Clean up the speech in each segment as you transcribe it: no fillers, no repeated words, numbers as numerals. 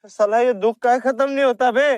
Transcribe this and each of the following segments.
साला ये दुख का खत्म नहीं होता बे।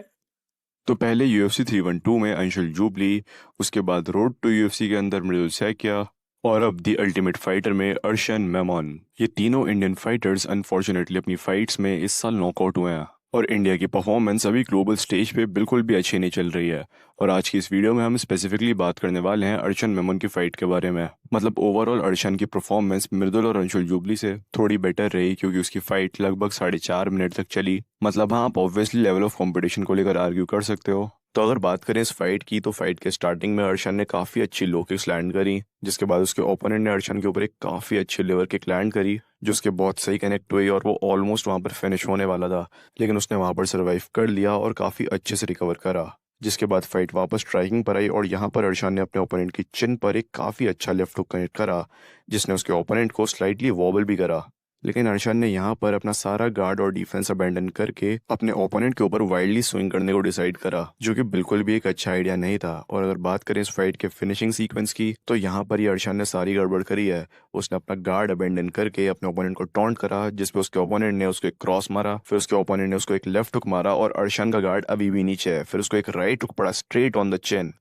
तो पहले UFC 312 में अंशुल जूबली, उसके बाद रोड टू UFC के अंदर मृदुल सैकिया और अब दी अल्टीमेट फाइटर में अर्शन मेमन। ये तीनों इंडियन फाइटर्स अनफॉर्चुनेटली अपनी फाइट्स में इस साल नॉकआउट हुए हैं और इंडिया की परफॉर्मेंस अभी ग्लोबल स्टेज पे बिल्कुल भी अच्छी नहीं चल रही है। और आज की इस वीडियो में हम स्पेसिफिकली बात करने वाले हैं अर्शन मेमन की फाइट के बारे में। मतलब ओवरऑल अर्शन की परफॉर्मेंस मृदुल और अंशुल जूबली से थोड़ी बेटर रही क्योंकि उसकी फाइट लगभग 4.5 मिनट तक चली। मतलब हाँ, आप ऑब्वियसली लेवल ऑफ कंपटीशन को लेकर आर्ग्यू कर सकते हो। तो अगर बात करें इस फाइट की, तो फाइट के स्टार्टिंग में अर्शन ने काफ़ी अच्छी लो किक्स लैंड करी, जिसके बाद उसके ओपोनेंट ने अर्शन के ऊपर एक काफ़ी अच्छी लेवर किक लैंड करी जो उसके बहुत सही कनेक्ट हुई और वो ऑलमोस्ट वहाँ पर फिनिश होने वाला था, लेकिन उसने वहाँ पर सर्वाइव कर लिया और काफ़ी अच्छे से रिकवर करा। जिसके बाद फाइट वापस स्ट्राइकिंग पर आई और यहाँ पर अर्शान ने अपने ओपोनेंट की चिन पर एक काफ़ी अच्छा लेफ्ट हुक कनेक्ट करा, जिसने उसके ओपोनेंट को स्लाइटली वॉबल भी करा। लेकिन अर्शान ने यहाँ पर अपना सारा गार्ड और डिफेंस अबैंडन करके अपने ओपोनेंट के ऊपर वाइल्डली स्विंग करने को डिसाइड करा, जो कि बिल्कुल भी एक अच्छा आइडिया नहीं था। और अगर बात करें इस फाइट के फिनिशिंग सीक्वेंस की, तो यहाँ पर ही अर्शान ने सारी गड़बड़ करी है। उसने अपना गार्ड अबैंडन करके अपने ओपोनेंट को टॉन्ट करा, जिसपे उसके ओपोनेंट ने उसको एक क्रॉस मारा, फिर उसके ओपोनेंट ने उसको एक लेफ्ट हुक मारा और अर्शान का गार्ड अभी भी नीचे है, फिर उसको एक राइट हुक पड़ा straight on the chin.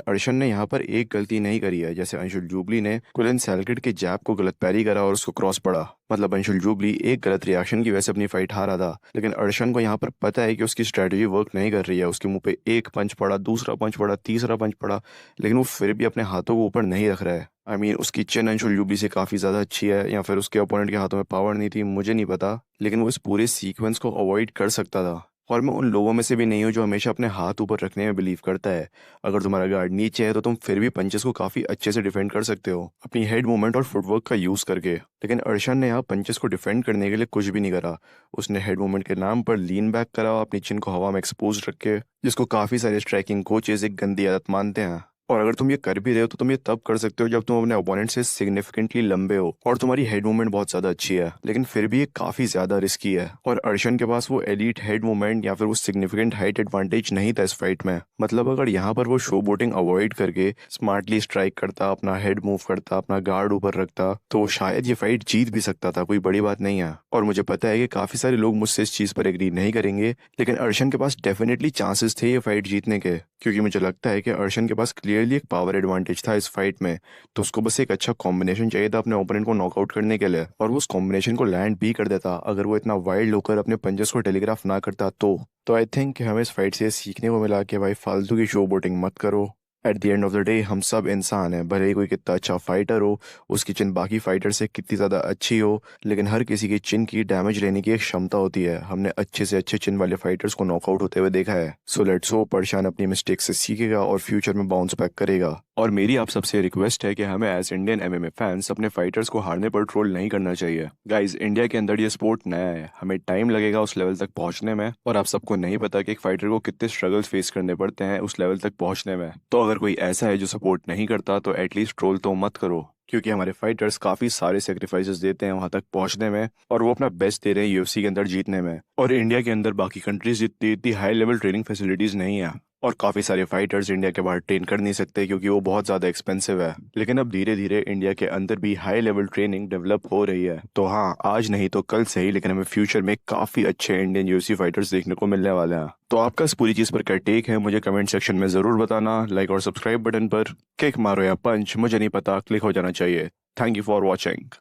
Arshan ने यहाँ पर एक गलती नहीं करी है, जैसे अंशुल जूबली ने कुलिन सैलकिड के जैब को गलत पैरी करा और उसको क्रॉस पड़ा। मतलब अंशुल जूबली एक गलत रिएक्शन की वजह से अपनी फाइट हारा था, लेकिन अर्शन को यहाँ पर पता है कि उसकी स्ट्रेटजी वर्क नहीं कर रही है। उसके मुंह पे एक पंच पड़ा, दूसरा पंच पड़ा, तीसरा पंच पड़ा, लेकिन वो फिर भी अपने हाथों को ऊपर नहीं रख रहा है। उसकी चिन अंशुल जूबली से काफ़ी ज़्यादा अच्छी है, या फिर उसके ओपोनेंट के हाथों में पावर नहीं थी, मुझे नहीं पता, लेकिन वो इस पूरे सीक्वेंस को अवॉइड कर सकता था। और मैं उन लोगों में से भी नहीं हूँ जो हमेशा अपने हाथ ऊपर रखने में बिलीव करता है। अगर तुम्हारा गार्ड नीचे है तो तुम फिर भी पंचेस को काफ़ी अच्छे से डिफेंड कर सकते हो अपनी हेड मूवमेंट और फुटवर्क का यूज़ करके। लेकिन अर्शन ने यहाँ पंचेस को डिफेंड करने के लिए कुछ भी नहीं करा। उसने हेड मूवमेंट के नाम पर लीन बैक करा, अपनी चिन को हवा में एक्सपोज रख के, जिसको काफ़ी सारे स्ट्राइकिंग कोचेस एक गंदी आदत मानते हैं। और अगर तुम ये कर भी रहे हो तो तुम ये तब कर सकते हो जब तुम अपने ओपोनेंट से सिग्निफिकेंटली लंबे हो और तुम्हारी हेड मूवमेंट बहुत ज़्यादा अच्छी है, लेकिन फिर भी ये काफ़ी ज़्यादा रिस्की है। और अर्शन के पास वो एलीट हेड मूवमेंट या फिर वो सिग्निफिकेंट हाइट एडवांटेज नहीं था इस फाइट में। मतलब अगर यहाँ पर वो शो बोटिंग अवॉइड करके स्मार्टली स्ट्राइक करता, अपना हेड मूव करता, अपना गार्ड ऊपर रखता, तो वो शायद ये फाइट जीत भी सकता था, कोई बड़ी बात नहीं है। और मुझे पता है कि काफ़ी सारे लोग मुझसे इस चीज़ पर एग्री नहीं करेंगे, लेकिन अर्शन के पास डेफिनेटली चांसेस थे ये फाइट जीतने के, क्योंकि मुझे लगता है कि अर्शन के पास क्लियरली एक पावर एडवांटेज था इस फाइट में। तो उसको बस एक अच्छा कॉम्बिनेशन चाहिए था अपने ओपोनेंट को नॉकआउट करने के लिए, और वो उस कॉम्बिनेशन को लैंड भी कर देता अगर वो इतना वाइल्ड होकर अपने पंजेस को टेलीग्राफ ना करता। तो आई थिंक कि हमें इस फाइट से सीखने को मिला कि भाई फालतू की शो बोटिंग मत करो। At the end of the day हम सब इंसान हैं, भले ही कोई कितना अच्छा फाइटर हो, उसकी चिन बाकी फाइटर से कितनी ज़्यादा अच्छी हो, लेकिन हर किसी की चिन की डैमेज लेने की एक क्षमता होती है। हमने अच्छे से अच्छे चिन वाले फाइटर्स को नॉकआउट होते हुए देखा है। सो लेट्स होप परेशान अपनी मिस्टेक से सीखेगा और फ्यूचर में बाउंस बैक करेगा। और मेरी आप सबसे रिक्वेस्ट है कि हमें एज इंडियन MMA फैंस अपने फाइटर्स को हारने पर ट्रोल नहीं करना चाहिए। गाइज, इंडिया के अंदर ये स्पोर्ट नया है, हमें टाइम लगेगा उस लेवल तक पहुंचने में, और आप सबको नहीं पता कि एक फाइटर को कितने स्ट्रगल्स फेस करने पड़ते हैं उस लेवल तक पहुंचने में। तो अगर कोई ऐसा है जो सपोर्ट नहीं करता, तो एटलीस्ट ट्रोल तो मत करो, क्योंकि हमारे फाइटर्स काफी सारे सेक्रीफाइसेस देते हैं वहां तक पहुंचने में, और वो अपना बेस्ट दे रहे हैं UFC के अंदर जीतने में। और इंडिया के अंदर बाकी कंट्रीज जितनी इतनी हाई लेवल ट्रेनिंग फैसिलिटीज नहीं है, और काफी सारे फाइटर्स इंडिया के बाहर ट्रेन कर नहीं सकते क्योंकि वो बहुत ज्यादा एक्सपेंसिव है। लेकिन अब धीरे धीरे इंडिया के अंदर भी हाई लेवल ट्रेनिंग डेवलप हो रही है। तो हाँ, आज नहीं तो कल से ही, लेकिन हमें फ्यूचर में काफी अच्छे इंडियन UFC फाइटर्स देखने को मिलने वाले हैं। तो आपका इस पूरी चीज पर क्या टेक है, मुझे कमेंट सेक्शन में जरूर बताना। लाइक और सब्सक्राइब बटन पर किक मारो या पंच, मुझे नहीं पता, क्लिक हो जाना चाहिए। Thank you for watching.